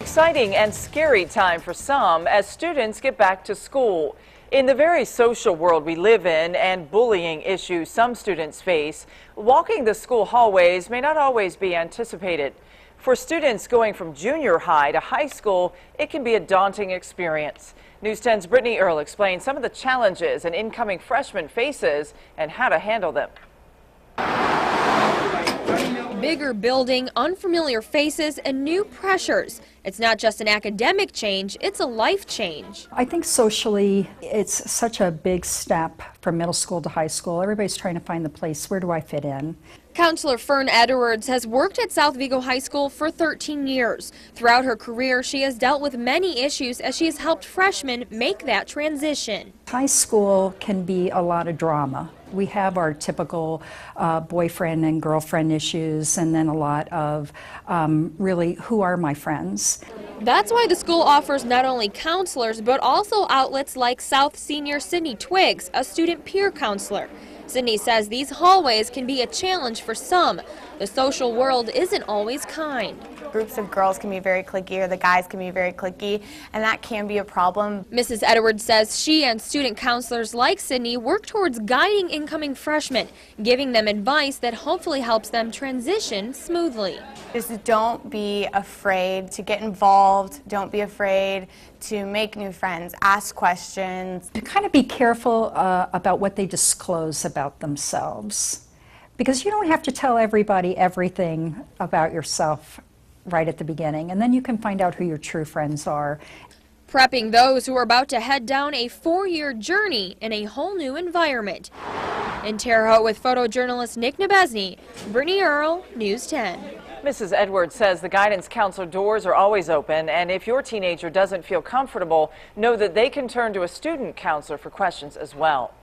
Exciting and scary time for some as students get back to school. In the very social world we live in and bullying issues some students face, walking the school hallways may not always be anticipated. For students going from junior high to high school, it can be a daunting experience. News 10's Brittany Earl explains some of the challenges an incoming freshman faces and how to handle them. Bigger building, unfamiliar faces, and new pressures. It's not just an academic change, it's a life change. I think socially, it's such a big step from middle school to high school. Everybody's trying to find the place, where do I fit in? Counselor Fern Edwards has worked at South Vigo High School for 13 years. Throughout her career, she has dealt with many issues as she has helped freshmen make that transition. High school can be a lot of drama. We have our typical boyfriend and girlfriend issues, and then a lot of really, who are my friends? That's why the school offers not only counselors, but also outlets like South Senior Sydney Twiggs, a student peer counselor. Sydney says these hallways can be a challenge for some. The social world isn't always kind. Groups of girls can be very cliquey, or the guys can be very cliquey, and that can be a problem. Mrs. Edwards says she and student counselors like Sydney work towards guiding incoming freshmen, giving them advice that hopefully helps them transition smoothly. Just don't be afraid to get involved. Don't be afraid to make new friends. Ask questions. To kind of be careful about what they disclose about themselves, because you don't have to tell everybody everything about yourself right at the beginning, and then you can find out who your true friends are. Prepping those who are about to head down a 4-year journey in a whole new environment. In Terre Haute with photojournalist Nick Nebesny, Brittany Earl, News 10. Mrs. Edwards says the guidance counselor doors are always open, and if your teenager doesn't feel comfortable, know that they can turn to a student counselor for questions as well.